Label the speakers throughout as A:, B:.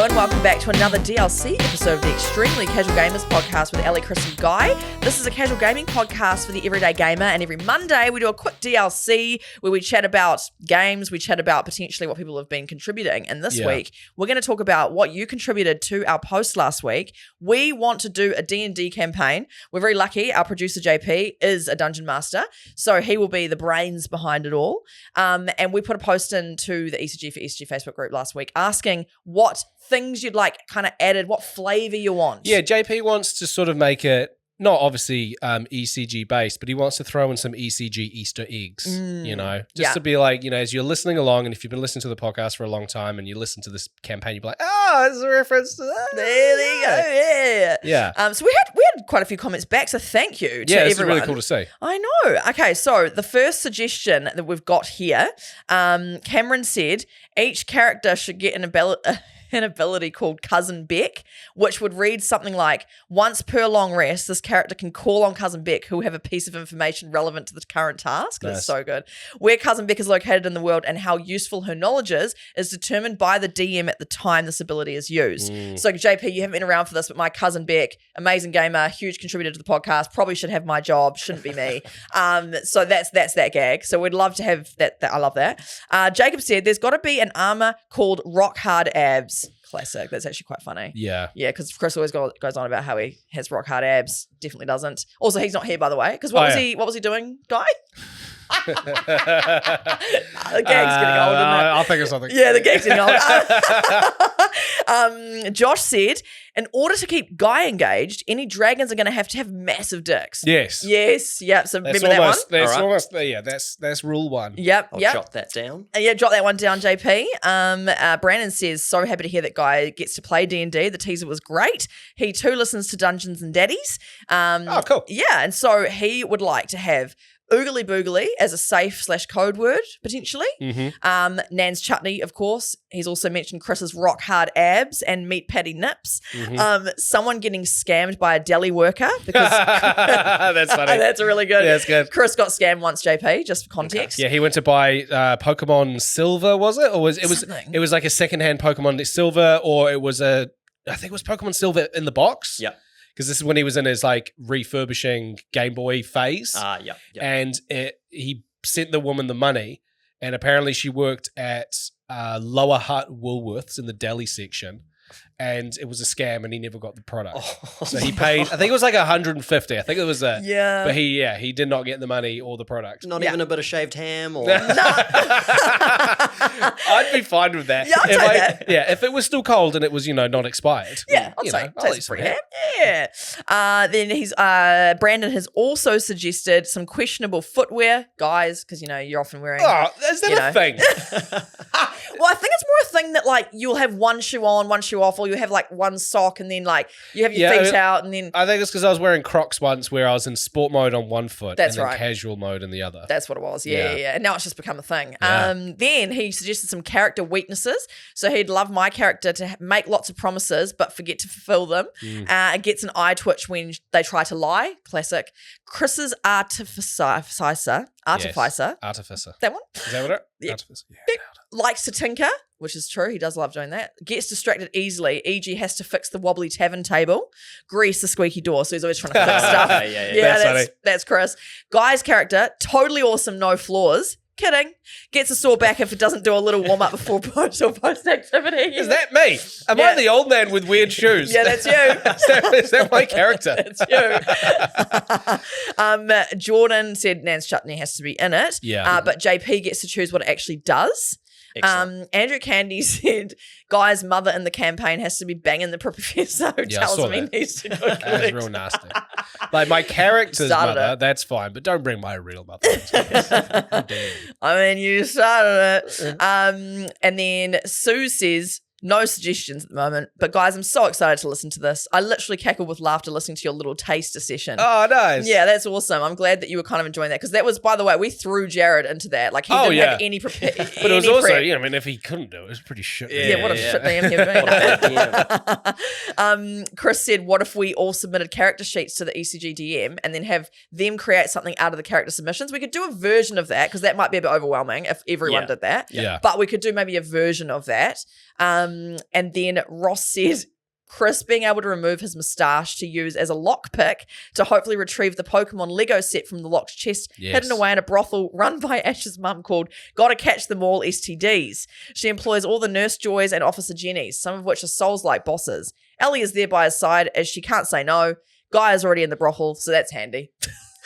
A: Hello and welcome back to another DLC episode of the Extremely Casual Gamers podcast with Ellie, Chris and Guy. This is a casual gaming podcast for the everyday gamer, and every Monday we do a quick DLC where we chat about games, we chat about potentially what people have been contributing. And this week we're going to talk about what you contributed to our post last week. We want to do a D&D campaign. We're very lucky. Our producer JP is a dungeon master, so he will be the brains behind it all. And we put a post into the ECG for ECG Facebook group last week asking what things you'd like kind of added, what flavor you want.
B: Yeah, JP wants to sort of make it not obviously ECG based, but he wants to throw in some ECG Easter eggs, just to be like, as you're listening along, and if you've been listening to the podcast for a long time and you listen to this campaign, you'll be like, oh, it's a reference to that.
A: There they go, yeah. So we had quite a few comments back, so thank you to everyone.
B: It's really cool to see.
A: I know. Okay, so the first suggestion that we've got here, Cameron said, each character should get an ability called Cousin Beck, which would read something like, once per long rest, this character can call on Cousin Beck, who will have a piece of information relevant to the current task. Nice. That's so good. Where Cousin Beck is located in the world and how useful her knowledge is determined by the DM at the time this ability is used. So JP, you haven't been around for this, but my Cousin Beck, amazing gamer, huge contributor to the podcast, probably should have my job, shouldn't be me. So that's that gag. So we'd love to have that. I love that. Jacob said there's got to be an armor called Rock Hard Abs. Classic. That's actually quite funny. Yeah, because Chris always goes on about how he has rock hard abs. Definitely doesn't. Also, he's not here, by the way, because what was he doing, Guy? The gag's getting old, isn't it?
B: I'll think of something.
A: Yeah, the gag's getting old. Josh said, in order to keep Guy engaged, any dragons are going to have massive dicks.
B: Yes.
A: Yep. So remember that one?
B: That's almost, that's rule one.
A: Yep.
C: I'll jot that down.
A: Jot that one down, JP. Brandon says, so happy to hear that Guy gets to play D&D. The teaser was great. He too listens to Dungeons and Daddies.
B: Cool.
A: Yeah, and so he would like to have Oogly Boogly as a safe / code word, potentially. Nan's chutney, of course. He's also mentioned Chris's rock hard abs and meat patty nips. Someone getting scammed by a deli worker because
B: that's funny.
A: That's really good.
B: Yeah, that's good.
A: Chris got scammed once, JP, just for context.
B: Yeah, he went to buy Pokemon Silver, was it? Or it was like a secondhand Pokemon Silver, or I think it was Pokemon Silver in the box.
C: Yeah.
B: Because this is when he was in his like refurbishing Game Boy phase.
C: Yeah.
B: And he sent the woman the money, and apparently she worked at Lower Hutt Woolworths in the deli section, and it was a scam, and he never got the product. So he paid, I think it was like $150. I think it was that.
A: Yeah.
B: But he did not get the money or the product.
C: Not even a bit of shaved ham or...
B: I'd be fine with that.
A: Yeah, I'll take that.
B: Yeah, if it was still cold and it was, not expired.
A: Yeah, I'll take some free ham. Yeah. Then Brandon has also suggested some questionable footwear, guys, because, you're often wearing...
B: Oh, is that a thing?
A: Well, I think it's more a thing that, like, you'll have one shoe on, one shoe off, or you have, like, one sock, and then, like, you have your feet out, and then...
B: I think it's because I was wearing Crocs once where I was in sport mode on one foot and then
A: right.
B: casual mode in the other.
A: That's what it was, yeah. And now it's just become a thing.
B: Yeah.
A: Then he suggested some character weaknesses. So he'd love my character to make lots of promises but forget to fulfill them. It gets an eye twitch when they try to lie. Classic. Chris's artificer.
B: Artificer.
A: That one?
B: Is that what it is?
A: Yeah.
B: Artificer. Yeah.
A: Likes to tinker, which is true. He does love doing that. Gets distracted easily, e.g. has to fix the wobbly tavern table. Grease the squeaky door, so he's always trying to fix stuff.
C: Yeah.
A: That's Chris. Guy's character, totally awesome, no flaws. Kidding. Gets a sore back if it doesn't do a little warm up before post or post activity.
B: Is that me? Am I the old man with weird shoes?
A: Yeah, that's you.
B: Is that my character?
A: That's you. Jordan said Nan's chutney has to be in it.
B: Yeah.
A: But JP gets to choose what it actually does.
C: Excellent.
A: Andrew Candy said Guy's mother in the campaign has to be banging the professor who tells him he needs to do it.
B: That's real nasty. Like my character's mother, that's fine, but don't bring my real mother into this.
A: I mean, you started it. And then Sue says, no suggestions at the moment, but guys, I'm so excited to listen to this. I literally cackled with laughter listening to your little taster session.
B: Oh, nice.
A: Yeah, that's awesome. I'm glad that you were kind of enjoying that because that was, by the way, we threw Jared into that. Like he didn't have any
B: But it was also, if he couldn't do it, it was pretty shit.
A: Yeah, what a shit damn human. Chris said, what if we all submitted character sheets to the ECGDM and then have them create something out of the character submissions? We could do a version of that because that might be a bit overwhelming if everyone did that.
B: Yeah.
A: But we could do maybe a version of that. And then Ross said, Chris being able to remove his moustache to use as a lockpick to hopefully retrieve the Pokemon Lego set from the locked chest hidden away in a brothel run by Ash's mum called Gotta Catch Them All STDs. She employs all the Nurse Joys and Officer Jennies, some of which are souls-like bosses. Ellie is there by his side as she can't say no. Guy is already in the brothel, so that's handy.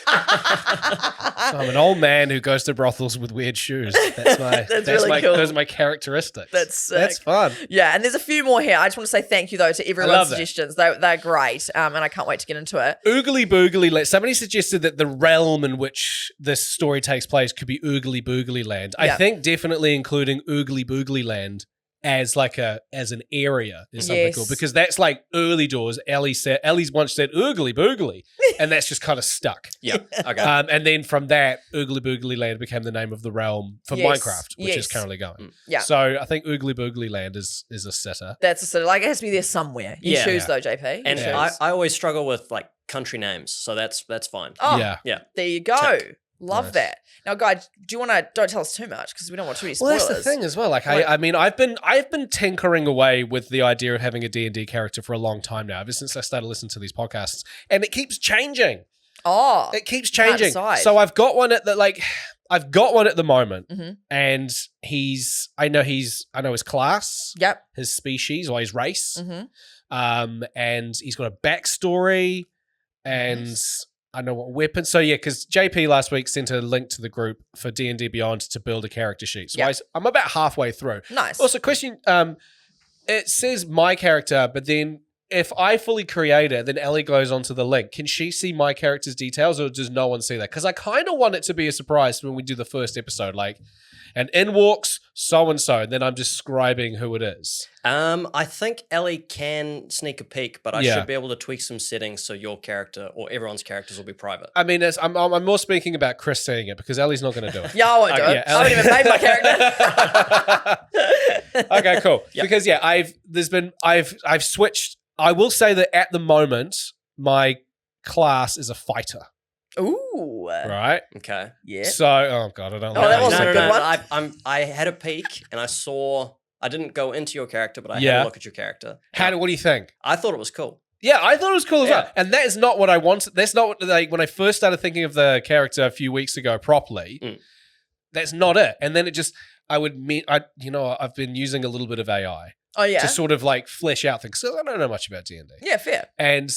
B: I'm an old man who goes to brothels with weird shoes. That's
A: really cool.
B: Those are my characteristics.
A: That's sick.
B: That's fun.
A: Yeah, and there's a few more here. I just want to say thank you, though, to everyone's
B: that.
A: suggestions. They're great, and I can't wait to get into it.
B: Oogly Boogly Land. Somebody suggested that the realm in which this story takes place could be Oogly Boogly Land. I think definitely including Oogly Boogly Land as an area is something cool, because that's like early doors. Ellie's once said Oogly Boogly, and that's just kind of stuck.
C: Yeah. Okay.
B: And then from that, Oogly Boogly Land became the name of the realm for Minecraft, which is currently going.
A: Yeah.
B: So I think Oogly Boogly Land is a sitter.
A: That's a sitter. Like, it has to be there somewhere. You choose, though, JP.
C: And I always struggle with like country names, so that's fine.
A: Oh,
C: yeah.
A: There you go.
C: Tick.
A: Love that. Now, Guy, do you want to? Don't tell us too much because we don't want too many
B: Well,
A: spoilers.
B: that's the thing as well. Like, I mean, I've been tinkering away with the idea of having a D&D character for a long time now, ever since I started listening to these podcasts, and it keeps changing.
A: Oh,
B: It keeps changing. So I've got one at the moment, and I know his class, his species or his race, and he's got a backstory, and I know what weapon. So yeah, because JP last week sent a link to the group for D&D Beyond to build a character sheet. So I'm about halfway through.
A: Nice.
B: Also, question, it says my character, but then if I fully create it, then Ellie goes onto the link. Can she see my character's details, or does no one see that? Because I kind of want it to be a surprise when we do the first episode, like, and in walks so-and-so, and then I'm describing who it is.
C: I think Ellie can sneak a peek, but I should be able to tweak some settings so your character or everyone's characters will be private.
B: I mean, I'm more speaking about Chris seeing it, because Ellie's not going to do it.
A: Yeah, I won't do it. I haven't even made my character.
B: Okay, cool. Yep. Because I've switched. I will say that at the moment, my class is a fighter.
A: Ooh.
B: Right?
C: Okay.
A: Yeah.
B: So, oh God, I don't know.
A: Oh, that wasn't a good one.
C: I had a peek and I didn't go into your character, but I had a look at your character.
B: What do you think?
C: I thought it was cool.
B: Yeah, I thought it was cool as well. And that is not what I wanted. That's not what, like, when I first started thinking of the character a few weeks ago properly, that's not it. And then I've been using a little bit of AI.
A: Oh, yeah.
B: To sort of like flesh out things. So I don't know much about D&D.
A: Yeah, fair.
B: And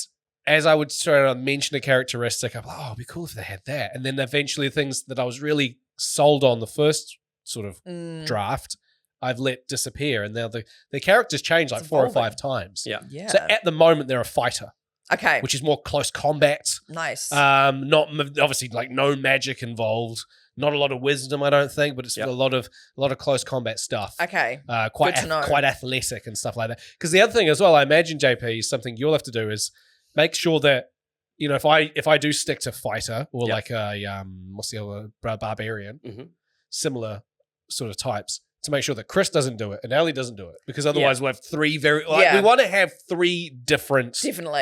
B: as I would sort of mention a characteristic, I'm like, oh, it'd be cool if they had that. And then eventually things that I was really sold on the first sort of draft, I've let disappear. And now the characters change like 4 or 5 times.
C: Yeah.
B: So at the moment, they're a fighter.
A: Okay.
B: Which is more close combat.
A: Nice.
B: Not obviously like no magic involved. Not a lot of wisdom, I don't think, but it's a lot of close combat stuff.
A: Okay.
B: Quite athletic and stuff like that. Because the other thing as well, I imagine, JP, is something you'll have to do is make sure that, you know, if I do stick to fighter or like a what's the other, barbarian, similar sort of types, to make sure that Chris doesn't do it and Ellie doesn't do it, because otherwise we'll have 3 very we want to have 3 different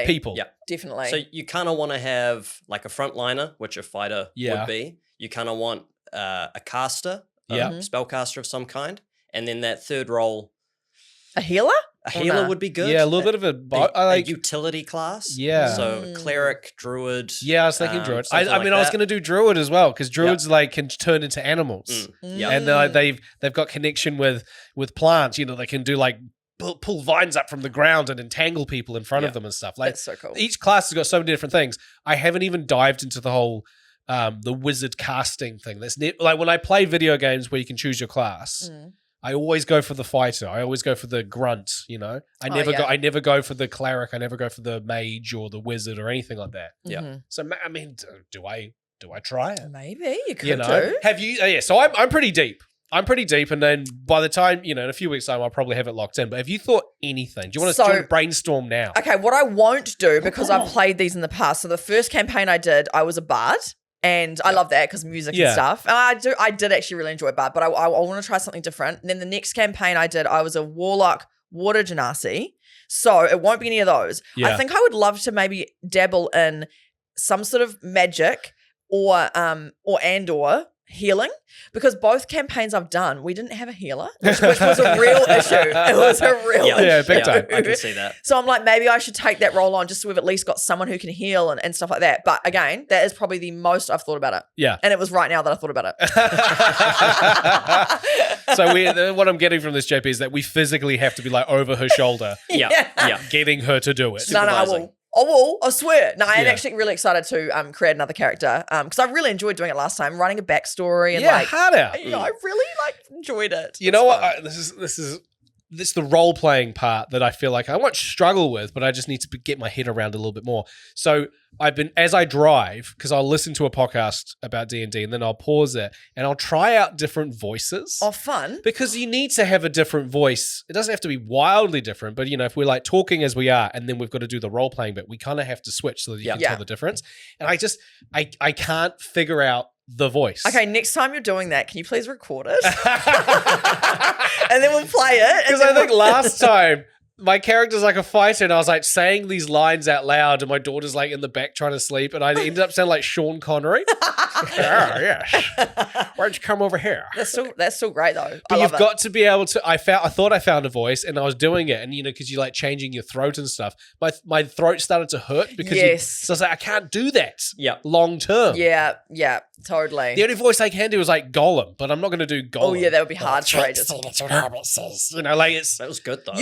B: people.
A: Yeah, definitely.
C: So you kind of want to have like a frontliner, which a fighter would be. You kind of want a caster, a spellcaster of some kind, and then that third role.
A: A healer?
C: A healer would be good.
B: Yeah, a little bit of
C: a utility class.
B: Yeah.
C: So cleric, druid.
B: Yeah, I was thinking druid. I was going to do druid as well, because druids like can turn into animals. And they've got connection with plants. You know, they can do like pull vines up from the ground and entangle people in front of them and stuff. Like,
A: that's so cool.
B: Each class has got so many different things. I haven't even dived into the whole the wizard casting thing. That's like when I play video games where you can choose your class. I always go for the fighter. I always go for the grunt, you know. I never go for the cleric. I never go for the mage or the wizard or anything like that.
C: Yeah.
B: So I mean, do I try it?
A: Maybe you could do.
B: Have you? So I'm pretty deep. And then by the time, you know, in a few weeks' time, I'll probably have it locked in. But have you thought anything? Do you want to brainstorm now?
A: Okay, what I won't do, because I've played these in the past. So the first campaign I did, I was a bard. And I love that because music and stuff. And I did actually really enjoy Bard, but I want to try something different. And then the next campaign I did, I was a warlock water genasi. So it won't be any of those.
B: Yeah.
A: I think I would love to maybe dabble in some sort of magic or healing, because both campaigns I've done, we didn't have a healer, which was a real issue. It was a real issue.
B: Yeah, big time.
C: I can see that.
A: So I'm like, maybe I should take that role on just so we've at least got someone who can heal and stuff like that. But again, that is probably the most I've thought about it.
B: Yeah.
A: And it was right now that I thought about
B: it. So what I'm getting from this, JP, is that we physically have to be like over her shoulder.
C: Yeah.
B: Getting her to do it.
A: No, I will. I swear. No, I'm actually really excited to create another character because I really enjoyed doing it last time, writing a backstory and
B: hard out.
A: I really enjoyed it.
B: You know what? This is the role playing part that I feel like I won't struggle with, but I just need to get my head around a little bit more. So as I drive, because I'll listen to a podcast about D&D and then I'll pause it and I'll try out different voices.
A: Oh, fun.
B: Because you need to have a different voice. It doesn't have to be wildly different, but if we're like talking as we are and then we've got to do the role playing bit, we kind of have to switch so that you can tell the difference. And I can't figure out the voice.
A: Okay, next time you're doing that, can you please record it? And then we'll play it.
B: Because I think last time my character's like a fighter and I was like saying these lines out loud and my daughter's like in the back trying to sleep and I ended up sounding like Sean Connery. Yes. Why don't you come over here?
A: That's still great though.
B: But you've got to be able to, I thought I found a voice and I was doing it and because you're like changing your throat and stuff, my throat started to hurt because so I was like, I can't do that long term.
A: Yeah, totally.
B: The only voice I can do is like Gollum, but I'm not going to do Gollum.
A: Oh yeah, that would be hard for ages.
C: That was good though.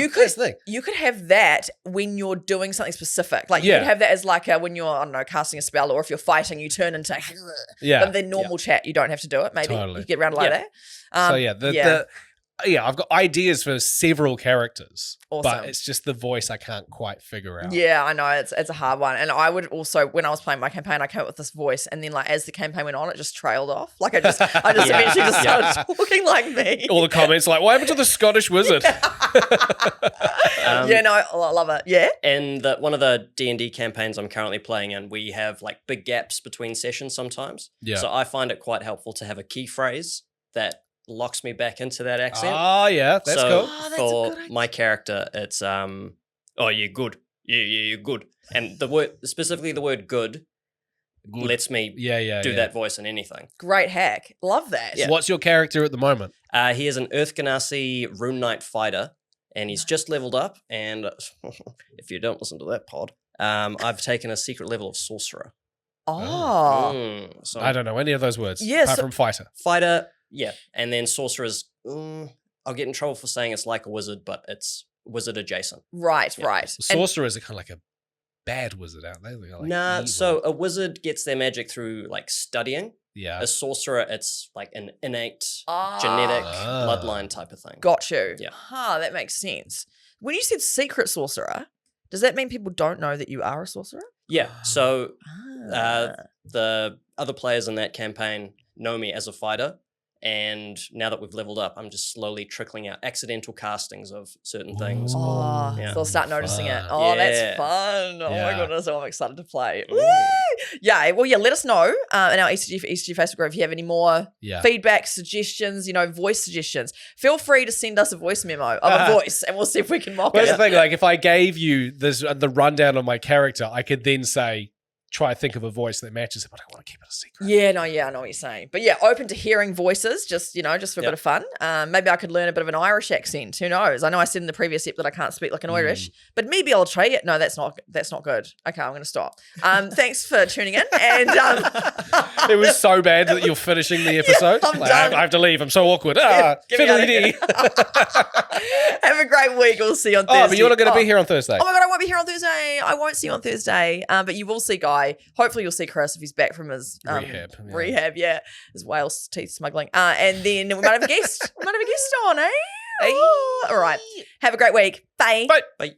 A: You could have that when you're doing something specific. Like you could have that as like when you're, I don't know, casting a spell, or if you're fighting, you turn into but then normal chat, you don't have to do it. Maybe you get around like that.
B: I've got ideas for several characters,
A: awesome.
B: But it's just the voice I can't quite figure out.
A: Yeah, I know it's a hard one. And I would also, when I was playing my campaign, I came up with this voice, and then like as the campaign went on, it just trailed off. Like I just eventually just started talking like me.
B: All the comments like, "What happened to the Scottish wizard?"
A: I love it. Yeah.
C: And one of the D&D campaigns I'm currently playing in, we have like big gaps between sessions sometimes. Yeah. So I find it quite helpful to have a key phrase that locks me back into that accent.
B: Oh, yeah. That's cool.
C: For my character, it's, you're good. You're good. And specifically the word good lets me do that voice in anything.
A: Great hack. Love that.
B: Yeah. What's your character at the moment?
C: He is an Earth Ganassi Rune Knight fighter, and he's just leveled up. And if you don't listen to that pod, I've taken a secret level of sorcerer.
A: Oh.
C: So
B: I don't know any of those words.
A: Yes.
B: Apart from fighter.
C: Fighter. Yeah, and then sorcerer's, I'll get in trouble for saying it's like a wizard, but it's wizard adjacent.
A: Right.
B: Sorcerers are kind of like a bad wizard, aren't they? Like evil.
C: So a wizard gets their magic through like studying.
B: Yeah.
C: A sorcerer, it's like an innate genetic bloodline type of thing.
A: Got you.
C: Yeah.
A: That makes sense. When you said secret sorcerer, does that mean people don't know that you are a sorcerer?
C: Yeah, so the other players in that campaign know me as a fighter. And now that we've leveled up, I'm just slowly trickling out accidental castings of certain things.
A: So they'll start noticing it. Oh, that's fun. Oh my goodness, I'm excited to play. Woo! Yeah, well, let us know in our ECG for ECG Facebook group if you have any more feedback, suggestions, voice suggestions. Feel free to send us a voice memo of a voice and we'll see if we can mock it.
B: That's the thing, like if I gave you the rundown of my character, I could then say, try to think of a voice that matches it, but I want to keep it a secret.
A: I know what you're saying. But open to hearing voices, just for a bit of fun. Maybe I could learn a bit of an Irish accent. Who knows? I know I said in the previous ep that I can't speak like an Irish, but maybe I'll try it. No, that's not good. Okay, I'm going to stop. Thanks for tuning in. And
B: it was so bad that you're finishing the episode.
A: I'm done.
B: I have to leave. I'm so awkward. Fiddly-dee.
A: Have a great week. We'll see you on Thursday.
B: Oh, but you're not going to be here on Thursday.
A: Oh my God, I won't be here on Thursday. I won't see you on Thursday. But you will see Guy. Hopefully you'll see Chris if he's back from his rehab, his whale's teeth smuggling. And then we might have a guest. On, eh? Hey. Oh, all right. Have a great week. Bye.
B: Bye.